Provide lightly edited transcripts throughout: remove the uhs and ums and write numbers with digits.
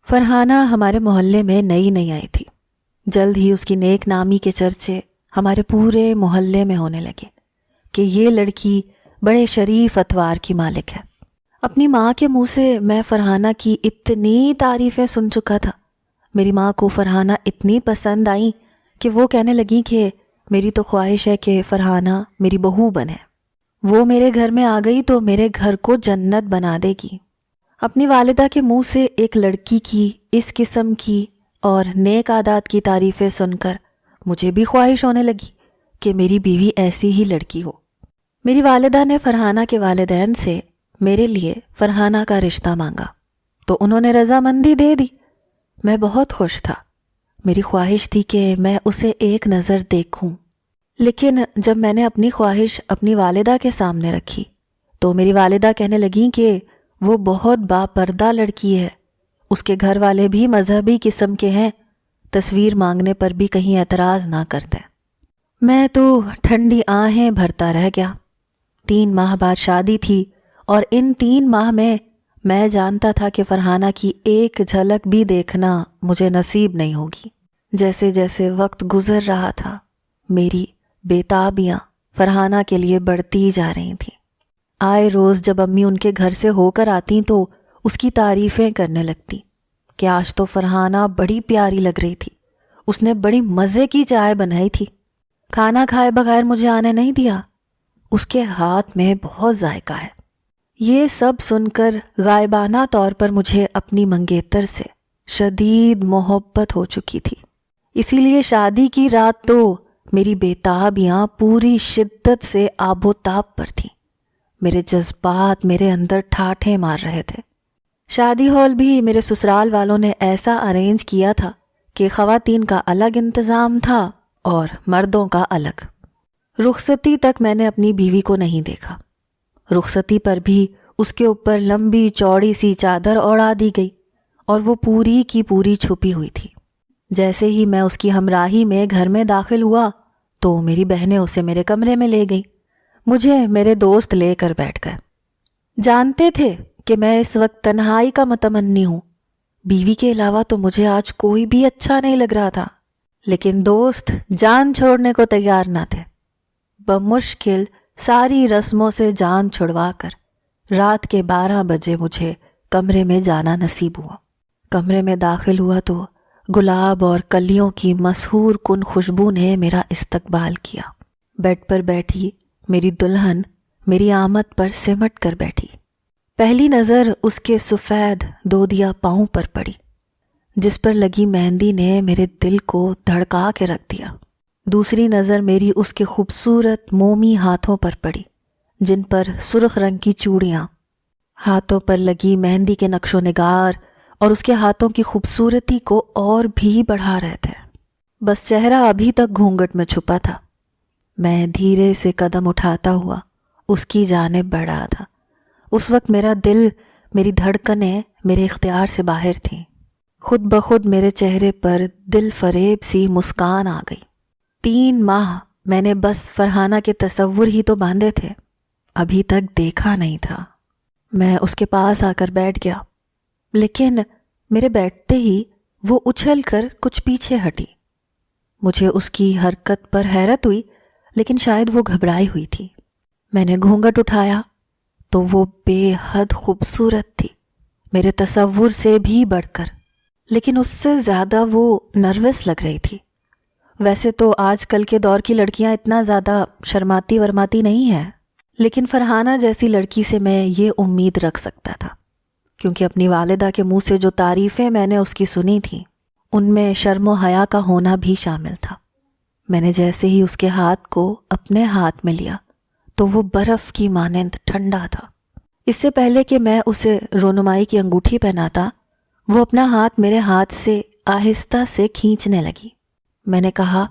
فرحانہ ہمارے محلے میں نئی نئی آئی تھی۔ جلد ہی اس کی نیک نامی کے چرچے ہمارے پورے محلے میں ہونے لگے کہ یہ لڑکی بڑے شریف اتوار کی مالک ہے۔ اپنی ماں کے منہ سے میں فرحانہ کی اتنی تعریفیں سن چکا تھا۔ میری ماں کو فرحانہ اتنی پسند آئی کہ وہ کہنے لگی کہ میری تو خواہش ہے کہ فرحانہ میری بہو بنے۔ وہ میرے گھر میں آ گئی تو میرے گھر کو جنت بنا دے گی۔ اپنی والدہ کے منہ سے ایک لڑکی کی اس قسم کی اور نیک عادات کی تعریفیں سن کر مجھے بھی خواہش ہونے لگی کہ میری بیوی ایسی ہی لڑکی ہو۔ میری والدہ نے فرحانہ کے والدین سے میرے لیے فرحانہ کا رشتہ مانگا تو انہوں نے رضامندی دے دی۔ میں بہت خوش تھا۔ میری خواہش تھی کہ میں اسے ایک نظر دیکھوں، لیکن جب میں نے اپنی خواہش اپنی والدہ کے سامنے رکھی تو میری والدہ کہنے لگیں کہ وہ بہت باپردہ لڑکی ہے، اس کے گھر والے بھی مذہبی قسم کے ہیں، تصویر مانگنے پر بھی کہیں اعتراض نہ کرتے۔ میں تو ٹھنڈی آہیں بھرتا رہ گیا۔ 3 ماہ بعد شادی تھی اور ان 3 ماہ میں جانتا تھا کہ فرحانہ کی ایک جھلک بھی دیکھنا مجھے نصیب نہیں ہوگی۔ جیسے جیسے وقت گزر رہا تھا میری بےتابیاں فرحانہ کے لیے بڑھتی جا رہی تھیں۔ آئے روز جب امی ان کے گھر سے ہو کر آتی تو اس کی تعریفیں کرنے لگتی کہ آج تو فرحانہ بڑی پیاری لگ رہی تھی، اس نے بڑی مزے کی چائے بنائی تھی، کھانا کھائے بغیر مجھے آنے نہیں دیا، اس کے ہاتھ میں بہت ذائقہ ہے۔ یہ سب سن کر غائبانہ طور پر مجھے اپنی منگیتر سے شدید محبت ہو چکی تھی۔ اسی لیے شادی کی رات تو میری بےتابیاں پوری شدت سے آب و تاب پر تھیں۔ میرے جذبات میرے اندر ٹھاٹھیں مار رہے تھے۔ شادی ہال بھی میرے سسرال والوں نے ایسا ارینج کیا تھا کہ خواتین کا الگ انتظام تھا اور مردوں کا الگ۔ رخصتی تک میں نے اپنی بیوی کو نہیں دیکھا۔ رخصتی پر بھی اس کے اوپر لمبی چوڑی سی چادر اوڑھا دی گئی اور وہ پوری کی پوری چھپی ہوئی تھی۔ جیسے ہی میں اس کی ہمراہی میں گھر میں داخل ہوا تو میری بہنیں اسے میرے کمرے میں لے گئیں۔ مجھے میرے دوست لے کر بیٹھ گئے۔ جانتے تھے کہ میں اس وقت تنہائی کا متمنی ہوں، بیوی کے علاوہ تو مجھے آج کوئی بھی اچھا نہیں لگ رہا تھا، لیکن دوست جان چھوڑنے کو تیار نہ تھے۔ بمشکل ساری رسموں سے جان چھڑوا کر رات کے 12 بجے مجھے کمرے میں جانا نصیب ہوا۔ کمرے میں داخل ہوا تو گلاب اور کلیوں کی مسحور کن خوشبو نے میرا استقبال کیا۔ بیڈ پر بیٹھی میری دلہن میری آمد پر سمٹ کر بیٹھی۔ پہلی نظر اس کے سفید دودیا پاؤں پر پڑی، جس پر لگی مہندی نے میرے دل کو دھڑکا کے رکھ دیا۔ دوسری نظر میری اس کے خوبصورت مومی ہاتھوں پر پڑی، جن پر سرخ رنگ کی چوڑیاں، ہاتھوں پر لگی مہندی کے نقش و نگار اور اس کے ہاتھوں کی خوبصورتی کو اور بھی بڑھا رہے تھے۔ بس چہرہ ابھی تک گھونگھٹ میں چھپا تھا۔ میں دھیرے سے قدم اٹھاتا ہوا اس کی جانب بڑھا تھا۔ اس وقت میرا دل، میری دھڑکنیں میرے اختیار سے باہر تھیں۔ خود بخود میرے چہرے پر دل فریب سی مسکان آ گئی۔ 3 ماہ میں نے بس فرحانہ کے تصور ہی تو باندھے تھے، ابھی تک دیکھا نہیں تھا۔ میں اس کے پاس آ کر بیٹھ گیا، لیکن میرے بیٹھتے ہی وہ اچھل کر کچھ پیچھے ہٹی۔ مجھے اس کی حرکت پر حیرت ہوئی، لیکن شاید وہ گھبرائی ہوئی تھی۔ میں نے گھونگھٹ اٹھایا تو وہ بے حد خوبصورت تھی، میرے تصور سے بھی بڑھ کر، لیکن اس سے زیادہ وہ نروس لگ رہی تھی۔ ویسے تو آج کل کے دور کی لڑکیاں اتنا زیادہ شرماتی ورماتی نہیں ہیں، لیکن فرحانہ جیسی لڑکی سے میں یہ امید رکھ سکتا تھا، کیونکہ اپنی والدہ کے منہ سے جو تعریفیں میں نے اس کی سنی تھیں ان میں شرم و حیا کا ہونا بھی شامل تھا۔ میں نے جیسے ہی اس کے ہاتھ کو اپنے ہاتھ میں لیا تو وہ برف کی مانند ٹھنڈا تھا۔ اس سے پہلے کہ میں اسے رونمائی کی انگوٹھی پہناتا، وہ اپنا ہاتھ میرے ہاتھ سے آہستہ سے کھینچنے لگی۔ میں نے کہا،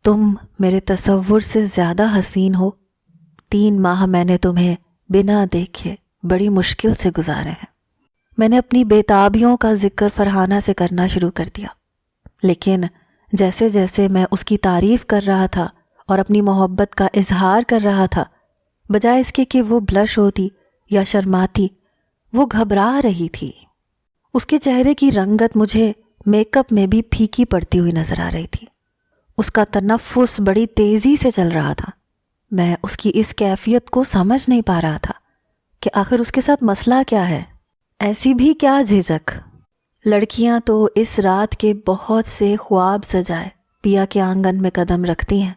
تم میرے تصور سے زیادہ حسین ہو۔ 3 ماہ میں نے تمہیں بنا دیکھے بڑی مشکل سے گزارے ہیں۔ میں نے اپنی بےتابیوں کا ذکر فرحانہ سے کرنا شروع کر دیا، لیکن جیسے جیسے میں اس کی تعریف کر رہا تھا اور اپنی محبت کا اظہار کر رہا تھا، بجائے اس کے کہ وہ بلش ہوتی یا شرماتی، وہ گھبرا رہی تھی۔ اس کے چہرے کی رنگت مجھے میک اپ میں بھی پھیکی پڑتی ہوئی نظر آ رہی تھی۔ اس کا تنفس بڑی تیزی سے چل رہا تھا۔ میں اس کی اس کیفیت کو سمجھ نہیں پا رہا تھا کہ آخر اس کے ساتھ مسئلہ کیا ہے۔ ایسی بھی کیا جھجک؟ لڑکیاں تو اس رات کے بہت سے خواب سجائے پیا کے آنگن میں قدم رکھتی ہیں۔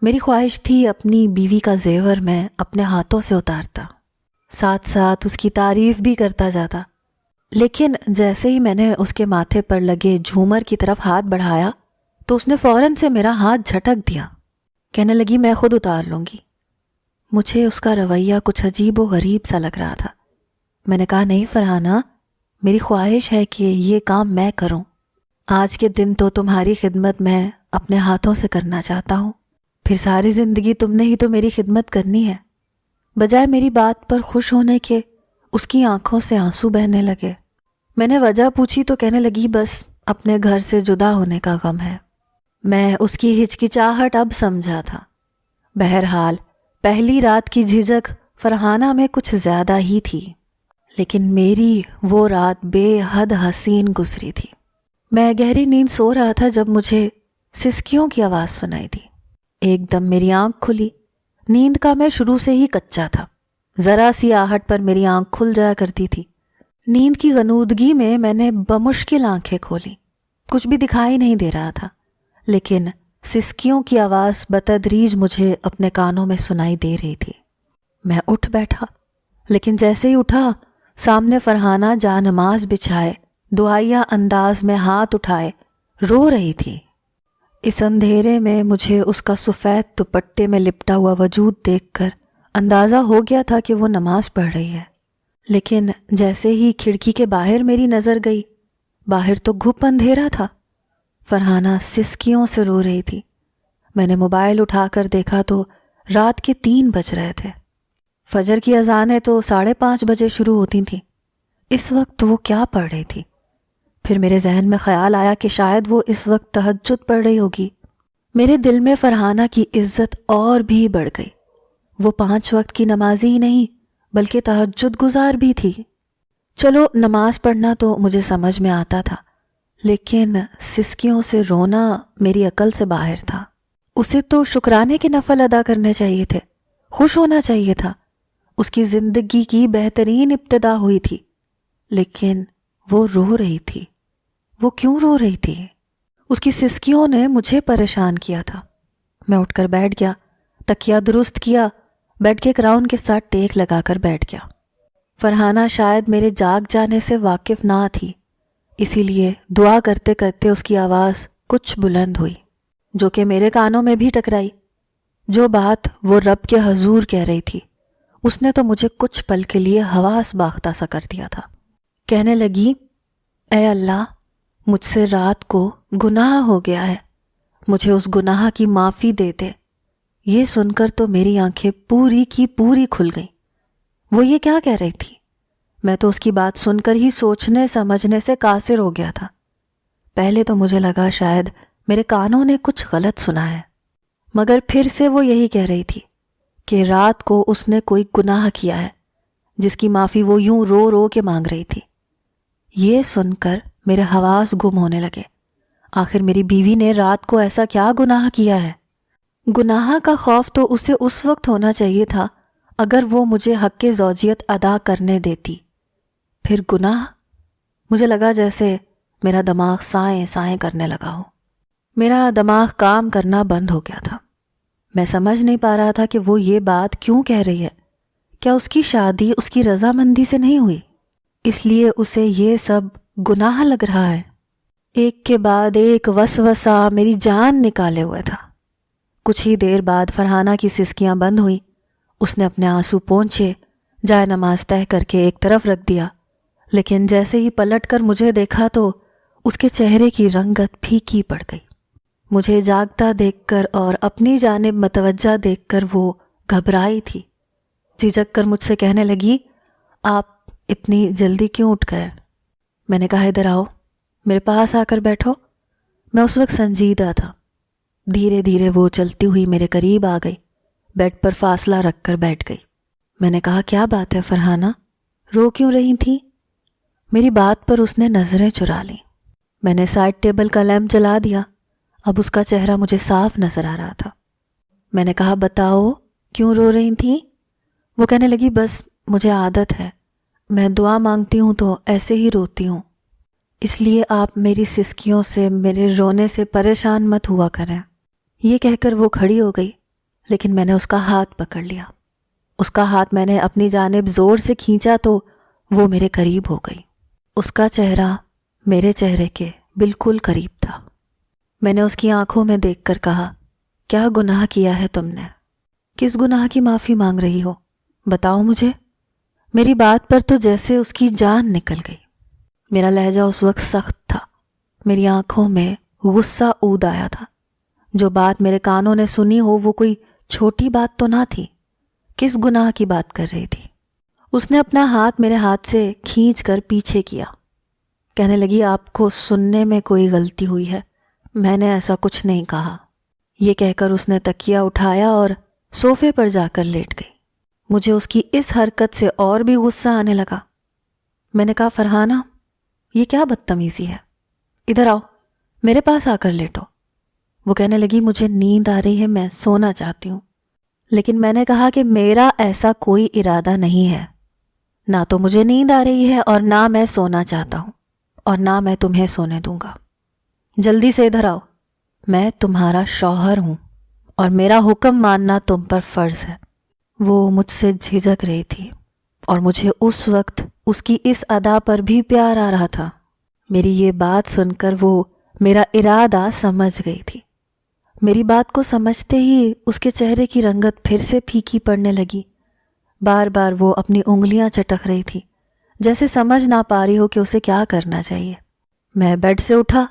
میری خواہش تھی اپنی بیوی کا زیور میں اپنے ہاتھوں سے اتارتا، ساتھ ساتھ اس کی تعریف بھی کرتا جاتا، لیکن جیسے ہی میں نے اس کے ماتھے پر لگے جھومر کی طرف ہاتھ بڑھایا تو اس نے فوراً سے میرا ہاتھ جھٹک دیا، کہنے لگی میں خود اتار لوں گی۔ مجھے اس کا رویہ کچھ عجیب و غریب سا لگ رہا تھا۔ میں نے کہا نہیں فرحانہ، میری خواہش ہے کہ یہ کام میں کروں۔ آج کے دن تو تمہاری خدمت میں اپنے ہاتھوں سے کرنا چاہتا ہوں، پھر ساری زندگی تم نے ہی تو میری خدمت کرنی ہے۔ بجائے میری بات پر خوش ہونے کے اس کی آنکھوں سے آنسو بہنے لگے۔ میں نے وجہ پوچھی تو کہنے لگی بس اپنے گھر سے جدا ہونے کا غم ہے۔ میں اس کی ہچکچاہٹ اب سمجھا تھا۔ بہرحال پہلی رات کی جھجک فرحانہ میں کچھ زیادہ ہی تھی، لیکن میری وہ رات بے حد حسین گزری تھی۔ میں گہری نیند سو رہا تھا جب مجھے سسکیوں کی آواز سنائی دی۔ ایک دم میری آنکھ کھلی۔ نیند کا میں شروع سے ہی کچا تھا، ذرا سی آہٹ پر میری آنکھ کھل جایا کرتی تھی۔ نیند کی غنودگی میں نے بمشکل آنکھیں کھولی۔ کچھ بھی دکھائی نہیں دے رہا تھا، لیکن سسکیوں کی آواز بتدریج مجھے اپنے کانوں میں سنائی دے رہی تھی۔ میں اٹھ بیٹھا، لیکن جیسے ہی اٹھا سامنے فرحانہ جا نماز بچھائے دعائیا انداز میں ہاتھ اٹھائے رو رہی تھی۔ اس اندھیرے میں مجھے اس کا سفید دوپٹے میں لپٹا ہوا وجود دیکھ کر اندازہ ہو گیا تھا کہ وہ نماز پڑھ رہی ہے، لیکن جیسے ہی کھڑکی کے باہر میری نظر گئی، باہر تو گھپ اندھیرا تھا۔ فرحانہ سسکیوں سے رو رہی تھی۔ میں نے موبائل اٹھا کر دیکھا تو رات کے 3 بج رہے تھے۔ فجر کی اذانیں تو 5:30 بجے شروع ہوتی تھیں۔ اس وقت وہ کیا پڑھ رہی تھی؟ پھر میرے ذہن میں خیال آیا کہ شاید وہ اس وقت تہجد پڑھ رہی ہوگی۔ میرے دل میں فرحانہ کی عزت اور بھی بڑھ گئی۔ وہ 5 وقت کی نمازی ہی نہیں بلکہ تہجد گزار بھی تھی۔ چلو نماز پڑھنا تو مجھے سمجھ میں آتا تھا، لیکن سسکیوں سے رونا میری عقل سے باہر تھا۔ اسے تو شکرانے کے نفل ادا کرنے چاہیے تھے، خوش ہونا چاہیے تھا۔ اس کی زندگی کی بہترین ابتدا ہوئی تھی، لیکن وہ رو رہی تھی۔ وہ کیوں رو رہی تھی؟ اس کی سسکیوں نے مجھے پریشان کیا تھا۔ میں اٹھ کر بیٹھ گیا، تکیہ درست کیا، بیڈ کے کراؤن کے ساتھ ٹیک لگا کر بیٹھ گیا۔ فرحانہ شاید میرے جاگ جانے سے واقف نہ تھی، اسی لیے دعا کرتے کرتے اس کی آواز کچھ بلند ہوئی، جو کہ میرے کانوں میں بھی ٹکرائی۔ جو بات وہ رب کے حضور کہہ رہی تھی، اس نے تو مجھے کچھ پل کے لیے حواس باختہ سا کر دیا تھا۔ کہنے لگی، اے اللہ، مجھ سے رات کو گناہ ہو گیا ہے، مجھے اس گناہ کی معافی دے دے۔ یہ سن کر تو میری آنکھیں پوری کی پوری کھل گئیں۔ وہ یہ کیا کہہ رہی تھی؟ میں تو اس کی بات سن کر ہی سوچنے سمجھنے سے قاصر ہو گیا تھا۔ پہلے تو مجھے لگا شاید میرے کانوں نے کچھ غلط سنا ہے، مگر پھر سے وہ یہی کہہ رہی تھی کہ رات کو اس نے کوئی گناہ کیا ہے جس کی معافی وہ یوں رو رو کے مانگ رہی تھی۔ یہ سن کر میرے حواس گم ہونے لگے۔ آخر میری بیوی نے رات کو ایسا کیا گناہ کیا ہے؟ گناہ کا خوف تو اسے اس وقت ہونا چاہیے تھا اگر وہ مجھے حق زوجیت ادا کرنے دیتی۔ پھر گناہ؟ مجھے لگا جیسے میرا دماغ سائیں سائیں کرنے لگا ہو۔ میرا دماغ کام کرنا بند ہو گیا تھا۔ میں سمجھ نہیں پا رہا تھا کہ وہ یہ بات کیوں کہہ رہی ہے۔ کیا اس کی شادی اس کی رضامندی سے نہیں ہوئی، اس لیے اسے یہ سب گناہ لگ رہا ہے؟ ایک کے بعد ایک وسوسہ میری جان نکالے ہوئے تھا۔ کچھ ہی دیر بعد فرحانہ کی سسکیاں بند ہوئیں۔ اس نے اپنے آنسو پونچھے، جائے نماز طے کر کے ایک طرف رکھ دیا، لیکن جیسے ہی پلٹ کر مجھے دیکھا تو اس کے چہرے کی رنگت پھیکی پڑ گئی۔ مجھے جاگتا دیکھ کر اور اپنی جانب متوجہ دیکھ کر وہ گھبرائی تھی۔ جھجک کر مجھ سے کہنے لگی، آپ اتنی جلدی کیوں اٹھ گئے؟ میں نے کہا، ادھر آؤ، میرے پاس آ کر بیٹھو۔ میں اس وقت سنجیدہ تھا۔ دھیرے دھیرے وہ چلتی ہوئی میرے قریب آ گئی، بیڈ پر فاصلہ رکھ کر بیٹھ گئی۔ میں نے کہا، کیا بات ہے فرحانہ، رو کیوں رہی تھی؟ میری بات پر اس نے نظریں چرا لیں۔ میں نے سائڈ ٹیبل کا لیمپ جلا دیا۔ اب اس کا چہرہ مجھے صاف نظر آ رہا تھا۔ میں نے کہا بتاؤ کیوں رو رہی تھیں؟ وہ کہنے لگی بس مجھے عادت ہے، میں دعا مانگتی ہوں تو ایسے ہی روتی ہوں، اس لیے آپ میری سسکیوں سے، میرے رونے سے پریشان مت ہوا کریں۔ یہ کہہ کر وہ کھڑی ہو گئی، لیکن میں نے اس کا ہاتھ پکڑ لیا۔ اس کا ہاتھ میں نے اپنی جانب زور سے کھینچا تو وہ میرے قریب ہو گئی۔ اس کا چہرہ میرے چہرے کے بالکل قریب تھا۔ میں نے اس کی آنکھوں میں دیکھ کر کہا، کیا گناہ کیا ہے تم نے؟ کس گناہ کی معافی مانگ رہی ہو؟ بتاؤ مجھے۔ میری بات پر تو جیسے اس کی جان نکل گئی۔ میرا لہجہ اس وقت سخت تھا، میری آنکھوں میں غصہ اود آیا تھا۔ جو بات میرے کانوں نے سنی ہو وہ کوئی چھوٹی بات تو نہ تھی۔ کس گناہ کی بات کر رہی تھی؟ اس نے اپنا ہاتھ میرے ہاتھ سے کھینچ کر پیچھے کیا، کہنے لگی آپ کو سننے میں کوئی غلطی ہوئی ہے، میں نے ایسا کچھ نہیں کہا۔ یہ کہہ کر اس نے تکیہ اٹھایا اور صوفے پر جا کر لیٹ گئی۔ مجھے اس کی اس حرکت سے اور بھی غصہ آنے لگا۔ میں نے کہا فرحانہ یہ کیا بدتمیزی ہے، ادھر آؤ، میرے پاس آ کر لیٹو۔ وہ کہنے لگی مجھے نیند آ رہی ہے، میں سونا چاہتی ہوں۔ لیکن میں نے کہا کہ میرا ایسا کوئی ارادہ نہیں ہے، نہ تو مجھے نیند آ رہی ہے اور نہ میں سونا چاہتا ہوں، اور نہ میں تمہیں سونے دوں گا۔ جلدی سے ادھر آؤ، میں تمہارا شوہر ہوں اور میرا حکم ماننا تم پر فرض ہے۔ وہ مجھ سے جھجک رہی تھی اور مجھے اس وقت اس کی اس ادا پر بھی پیار آ رہا تھا۔ میری یہ بات سن کر وہ میرا ارادہ سمجھ گئی تھی۔ میری بات کو سمجھتے ہی اس کے چہرے کی رنگت پھر سے پھیکی پڑنے لگی۔ بار بار وہ اپنی انگلیاں چٹک رہی تھی، جیسے سمجھ نہ پا رہی ہو کہ اسے کیا کرنا چاہیے۔ میں بیڈ سے اٹھا،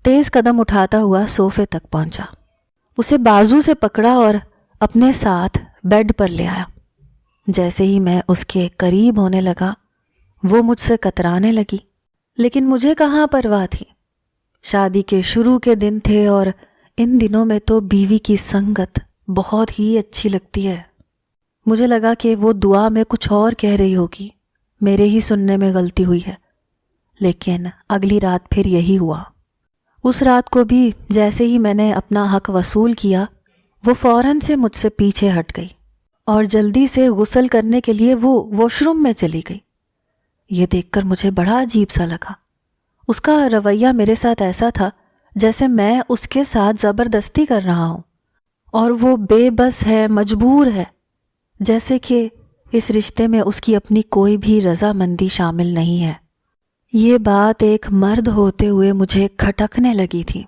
تیز قدم اٹھاتا ہوا صوفے تک پہنچا، اسے بازو سے پکڑا اور اپنے ساتھ بیڈ پر لے آیا۔ جیسے ہی میں اس کے قریب ہونے لگا وہ مجھ سے کترانے لگی، لیکن مجھے کہاں پرواہ تھی۔ شادی کے شروع کے دن تھے اور ان دنوں میں تو بیوی کی سنگت بہت ہی اچھی لگتی ہے۔ مجھے لگا کہ وہ دعا میں کچھ اور کہہ رہی ہوگی، میرے ہی سننے میں غلطی ہوئی ہے۔ لیکن اگلی رات پھر یہی ہوا۔ اس رات کو بھی جیسے ہی میں نے اپنا حق وصول کیا وہ فوراً سے مجھ سے پیچھے ہٹ گئی اور جلدی سے غسل کرنے کے لیے وہ واش روم میں چلی گئی۔ یہ دیکھ کر مجھے بڑا عجیب سا لگا۔ اس کا رویہ میرے ساتھ ایسا تھا جیسے میں اس کے ساتھ زبردستی کر رہا ہوں اور وہ بے بس ہے، مجبور ہے، جیسے کہ اس رشتے میں اس کی اپنی کوئی بھی رضامندی شامل نہیں ہے۔ یہ بات ایک مرد ہوتے ہوئے مجھے کھٹکنے لگی تھی۔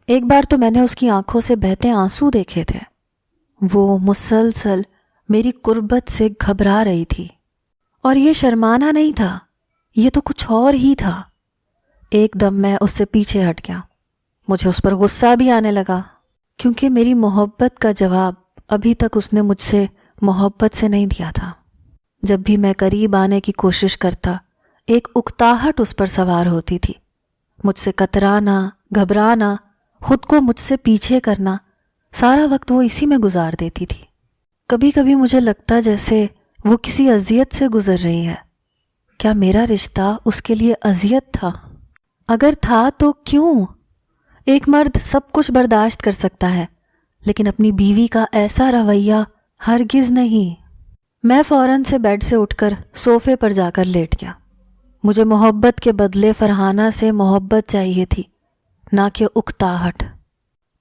ایک بار تو میں نے اس کی آنکھوں سے بہتے آنسو دیکھے تھے۔ وہ مسلسل میری قربت سے گھبرا رہی تھی، اور یہ شرمانا نہیں تھا، یہ تو کچھ اور ہی تھا۔ ایک دم میں اس سے پیچھے ہٹ گیا۔ مجھے اس پر غصہ بھی آنے لگا، کیونکہ میری محبت کا جواب ابھی تک اس نے مجھ سے محبت سے نہیں دیا تھا۔ جب بھی میں قریب آنے کی کوشش کرتا ایک اکتاہٹ اس پر سوار ہوتی تھی۔ مجھ سے کترانا، گھبرانا، خود کو مجھ سے پیچھے کرنا، سارا وقت وہ اسی میں گزار دیتی تھی۔ کبھی کبھی مجھے لگتا جیسے وہ کسی اذیت سے گزر رہی ہے۔ کیا میرا رشتہ اس کے لیے اذیت تھا؟ اگر تھا تو کیوں؟ ایک مرد سب کچھ برداشت کر سکتا ہے، لیکن اپنی بیوی کا ایسا رویہ ہرگز نہیں۔ میں فوراً سے بیڈ سے اٹھ کر صوفے پر جا کر لیٹ گیا۔ مجھے محبت کے بدلے فرحانہ سے محبت چاہیے تھی، نہ کہ اکتاہٹ۔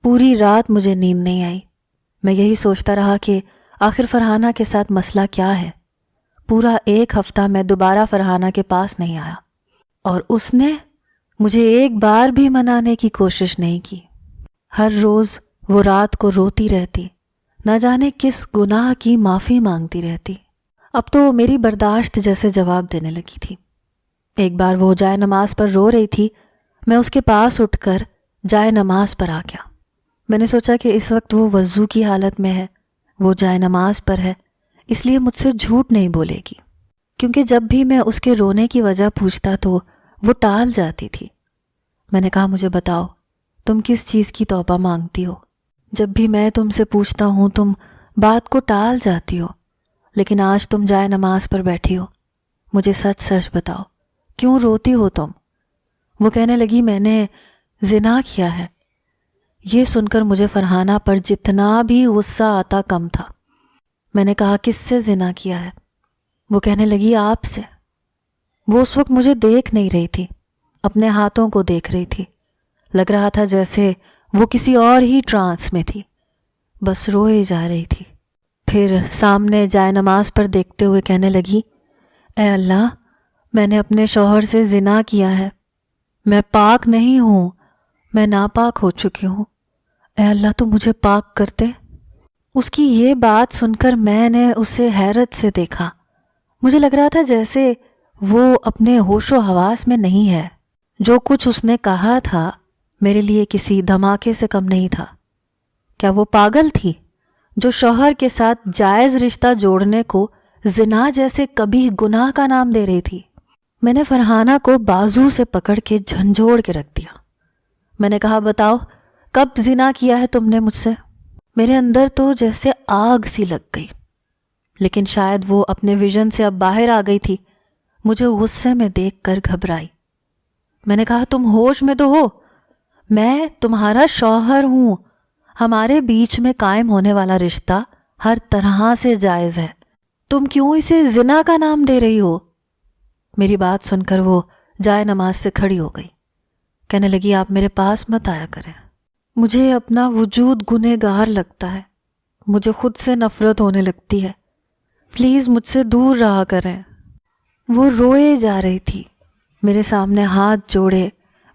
پوری رات مجھے نیند نہیں آئی۔ میں یہی سوچتا رہا کہ آخر فرحانہ کے ساتھ مسئلہ کیا ہے۔ پورا ایک ہفتہ میں دوبارہ فرحانہ کے پاس نہیں آیا، اور اس نے مجھے ایک بار بھی منانے کی کوشش نہیں کی۔ ہر روز وہ رات کو روتی رہتی، نہ جانے کس گناہ کی معافی مانگتی رہتی۔ اب تو میری برداشت جیسے جواب دینے لگی تھی۔ ایک بار وہ جائے نماز پر رو رہی تھی، میں اس کے پاس اٹھ کر جائے نماز پر آ گیا۔ میں نے سوچا کہ اس وقت وہ وضو کی حالت میں ہے، وہ جائے نماز پر ہے، اس لیے مجھ سے جھوٹ نہیں بولے گی، کیونکہ جب بھی میں اس کے رونے کی وجہ پوچھتا تو وہ ٹال جاتی تھی۔ میں نے کہا مجھے بتاؤ تم کس چیز کی توبہ مانگتی ہو؟ جب بھی میں تم سے پوچھتا ہوں تم بات کو ٹال جاتی ہو، لیکن آج تم جائے نماز پر بیٹھی ہو۔ مجھے سچ سچ بتاؤ کیوں روتی ہو تم؟ وہ کہنے لگی میں نے زنا کیا ہے۔ یہ سن کر مجھے فرحانہ پر جتنا بھی غصہ آتا کم تھا۔ میں نے کہا کس سے زنا کیا ہے؟ وہ کہنے لگی آپ سے۔ وہ اس وقت مجھے دیکھ نہیں رہی تھی، اپنے ہاتھوں کو دیکھ رہی تھی۔ لگ رہا تھا جیسے وہ کسی اور ہی ٹرانس میں تھی، بس روئے جا رہی تھی۔ پھر سامنے جائے نماز پر دیکھتے ہوئے کہنے لگی اے اللہ، میں نے اپنے شوہر سے زنا کیا ہے، میں پاک نہیں ہوں، میں ناپاک ہو چکی ہوں، اے اللہ تو مجھے پاک کر دے۔ اس کی یہ بات سن کر میں نے اسے حیرت سے دیکھا۔ مجھے لگ رہا تھا جیسے وہ اپنے ہوش و حواس میں نہیں ہے۔ جو کچھ اس نے کہا تھا میرے لیے کسی دھماکے سے کم نہیں تھا۔ کیا وہ پاگل تھی جو شوہر کے ساتھ جائز رشتہ جوڑنے کو زنا جیسے کبھی گناہ کا نام دے رہی تھی؟ میں نے فرحانہ کو بازو سے پکڑ کے جھنجھوڑ کے رکھ دیا۔ میں نے کہا بتاؤ کب زنا کیا ہے تم نے مجھ سے؟ میرے اندر تو جیسے آگ سی لگ گئی، لیکن شاید وہ اپنے ویژن سے اب باہر آ گئی تھی۔ مجھے غصے میں دیکھ کر گھبرائی۔ میں نے کہا تم ہوش میں تو ہو؟ میں تمہارا شوہر ہوں، ہمارے بیچ میں قائم ہونے والا رشتہ ہر طرح سے جائز ہے، تم کیوں اسے زنا کا نام دے رہی ہو؟ میری بات سن کر وہ جائے نماز سے کھڑی ہو گئی۔ کہنے لگی آپ میرے پاس مت آیا کریں، مجھے اپنا وجود گنہگار لگتا ہے، مجھے خود سے نفرت ہونے لگتی ہے، پلیز مجھ سے دور رہا کریں۔ وہ روئے جا رہی تھی، میرے سامنے ہاتھ جوڑے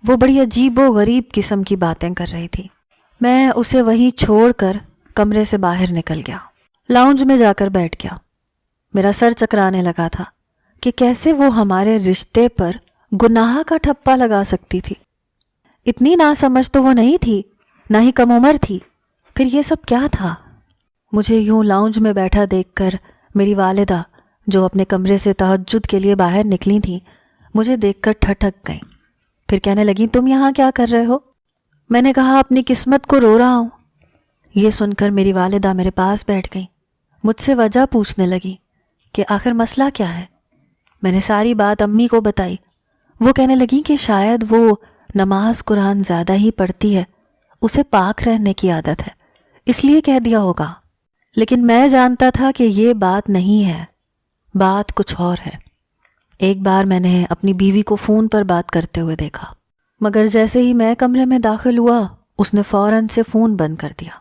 وہ بڑی عجیب و غریب قسم کی باتیں کر رہی تھی۔ میں اسے وہیں چھوڑ کر کمرے سے باہر نکل گیا، لاؤنج میں جا کر بیٹھ گیا۔ میرا سر چکرانے لگا تھا کہ کیسے وہ ہمارے رشتے پر گناہ کا ٹھپا لگا سکتی تھی۔ اتنی ناسمجھ تو وہ نہیں تھی، نہ ہی کم عمر تھی، پھر یہ سب کیا تھا؟ مجھے یوں لاؤنج میں بیٹھا دیکھ کر میری والدہ جو اپنے کمرے سے تہجد کے لیے باہر نکلی تھیں مجھے دیکھ کر ٹھٹک گئیں۔ پھر کہنے لگیں تم یہاں کیا کر رہے ہو؟ میں نے کہا اپنی قسمت کو رو رہا ہوں۔ یہ سن کر میری والدہ میرے پاس بیٹھ گئیں، مجھ سے وجہ پوچھنے لگی کہ آخر مسئلہ کیا ہے۔ میں نے ساری بات امی کو بتائی۔ وہ کہنے لگیں کہ شاید وہ نماز قرآن زیادہ ہی پڑھتی ہے، اسے پاک رہنے کی عادت ہے، اس لیے کہہ دیا ہوگا۔ لیکن میں جانتا تھا کہ یہ بات نہیں ہے، بات کچھ اور ہے۔ ایک بار میں نے اپنی بیوی کو فون پر بات کرتے ہوئے دیکھا، مگر جیسے ہی میں کمرے میں داخل ہوا اس نے فوراً سے فون بند کر دیا۔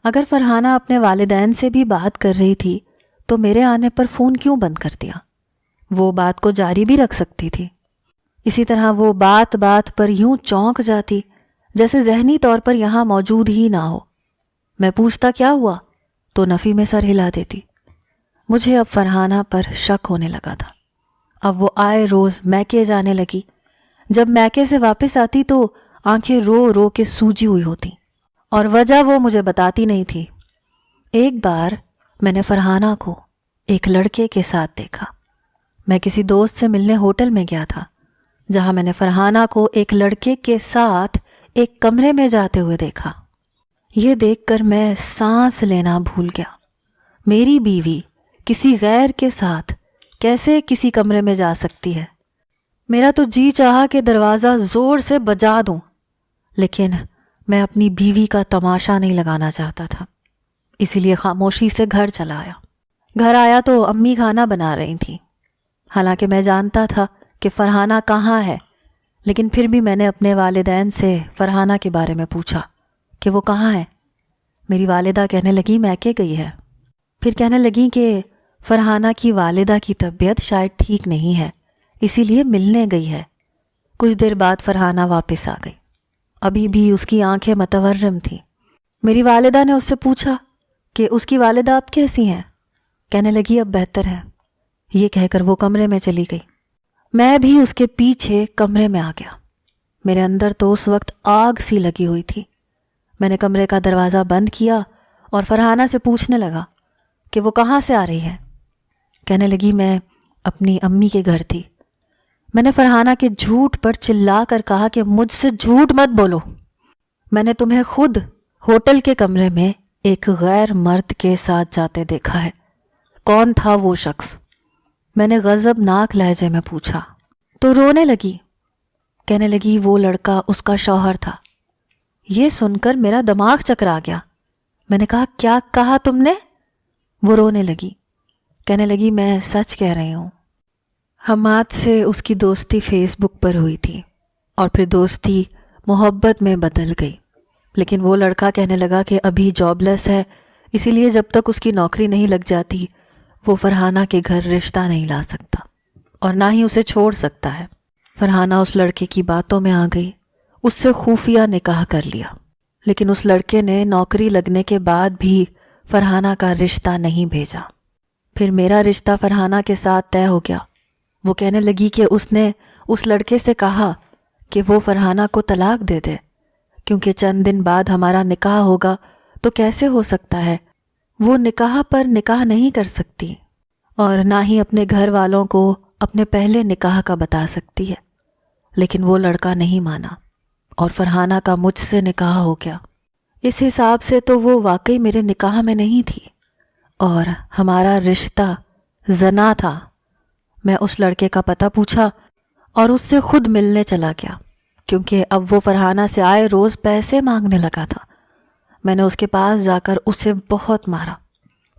اگر فرحانہ اپنے والدین سے بھی بات کر رہی تھی تو میرے آنے پر فون کیوں بند کر دیا؟ وہ بات کو جاری بھی رکھ سکتی تھی۔ اسی طرح وہ بات بات پر یوں چونک جاتی جیسے ذہنی طور پر یہاں موجود ہی نہ ہو۔ میں پوچھتا کیا ہوا تو نفی میں سر ہلا دیتی۔ مجھے اب فرحانہ پر شک ہونے لگا تھا۔ اب وہ آئے روز میکے جانے لگی، جب میکے سے واپس آتی تو آنکھیں رو رو کے سوجی ہوئی ہوتی، اور وجہ وہ مجھے بتاتی نہیں تھی۔ ایک بار میں نے فرحانہ کو ایک لڑکے کے ساتھ دیکھا۔ میں کسی دوست سے ملنے ہوٹل میں گیا تھا جہاں میں نے فرحانہ کو ایک لڑکے کے ساتھ ایک کمرے میں جاتے ہوئے دیکھا۔ یہ دیکھ کر میں سانس لینا بھول گیا۔ میری بیوی کسی غیر کے ساتھ کیسے کسی کمرے میں جا سکتی ہے؟ میرا تو جی چاہا کہ دروازہ زور سے بجا دوں، لیکن میں اپنی بیوی کا تماشا نہیں لگانا چاہتا تھا، اسی لیے خاموشی سے گھر چلا آیا۔ گھر آیا تو امی کھانا بنا رہی تھیں، حالانکہ میں جانتا تھا کہ فرحانہ کہاں ہے، لیکن پھر بھی میں نے اپنے والدین سے فرحانہ کے بارے میں پوچھا کہ وہ کہاں ہے۔ میری والدہ کہنے لگی میکے گئی ہے۔ پھر کہنے لگیں کہ فرحانہ کی والدہ کی طبیعت شاید ٹھیک نہیں ہے، اسی لیے ملنے گئی ہے۔ کچھ دیر بعد فرحانہ واپس آ گئی، ابھی بھی اس کی آنکھیں متورم تھیں۔ میری والدہ نے اس سے پوچھا کہ اس کی والدہ اب کیسی ہیں؟ کہنے لگی اب بہتر ہے۔ یہ کہہ کر وہ کمرے میں چلی گئی۔ میں بھی اس کے پیچھے کمرے میں آ گیا۔ میرے اندر تو اس وقت آگ سی لگی ہوئی تھی۔ میں نے کمرے کا دروازہ بند کیا اور فرحانہ سے پوچھنے لگا کہ وہ کہاں سے آ رہی ہے۔ کہنے لگی میں اپنی امی کے گھر تھی۔ میں نے فرحانہ کے جھوٹ پر چلا کر کہا کہ مجھ سے جھوٹ مت بولو، میں نے تمہیں خود ہوٹل کے کمرے میں ایک غیر مرد کے ساتھ جاتے دیکھا ہے۔ کون تھا وہ شخص؟ میں نے غضبناک لہجے میں پوچھا۔ تو رونے لگی، کہنے لگی وہ لڑکا اس کا شوہر تھا۔ یہ سن کر میرا دماغ چکرا گیا۔ میں نے کہا کیا کہا تم نے؟ وہ رونے لگی، کہنے لگی میں سچ کہہ رہی ہوں۔ حماد سے اس کی دوستی فیس بک پر ہوئی تھی اور پھر دوستی محبت میں بدل گئی، لیکن وہ لڑکا کہنے لگا کہ ابھی جاب لیس ہے، اسی لیے جب تک اس کی نوکری نہیں لگ جاتی وہ فرحانہ کے گھر رشتہ نہیں لا سکتا اور نہ ہی اسے چھوڑ سکتا ہے۔ فرحانہ اس لڑکے کی باتوں میں آ گئی، اس سے خفیہ نکاح کر لیا، لیکن اس لڑکے نے نوکری لگنے کے بعد بھی فرحانہ کا رشتہ نہیں بھیجا۔ پھر میرا رشتہ فرحانہ کے ساتھ طے ہو گیا۔ وہ کہنے لگی کہ اس نے اس لڑکے سے کہا کہ وہ فرحانہ کو طلاق دے دے، کیونکہ چند دن بعد ہمارا نکاح ہوگا تو کیسے ہو سکتا ہے، وہ نکاح پر نکاح نہیں کر سکتی اور نہ ہی اپنے گھر والوں کو اپنے پہلے نکاح کا بتا سکتی ہے۔ لیکن وہ لڑکا نہیں مانا اور فرحانہ کا مجھ سے نکاح ہو گیا۔ اس حساب سے تو وہ واقعی میرے نکاح میں نہیں تھی اور ہمارا رشتہ زنا تھا۔ میں اس لڑکے کا پتہ پوچھا اور اس سے خود ملنے چلا گیا، کیونکہ اب وہ فرحانہ سے آئے روز پیسے مانگنے لگا تھا۔ میں نے اس کے پاس جا کر اسے بہت مارا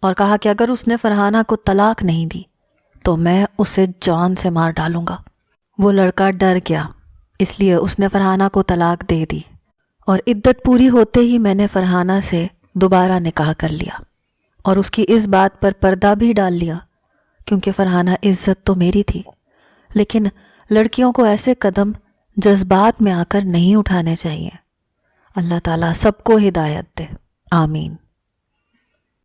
اور کہا کہ اگر اس نے فرحانہ کو طلاق نہیں دی تو میں اسے جان سے مار ڈالوں گا۔ وہ لڑکا ڈر گیا، اس لیے اس نے فرحانہ کو طلاق دے دی اور عدت پوری ہوتے ہی میں نے فرحانہ سے دوبارہ نکاح کر لیا اور اس کی اس بات پر پردہ بھی ڈال لیا، کیونکہ فرحانہ عزت تو میری تھی۔ لیکن لڑکیوں کو ایسے قدم جذبات میں آ کر نہیں اٹھانے چاہیے۔ اللہ تعالیٰ سب کو ہدایت دے، آمین۔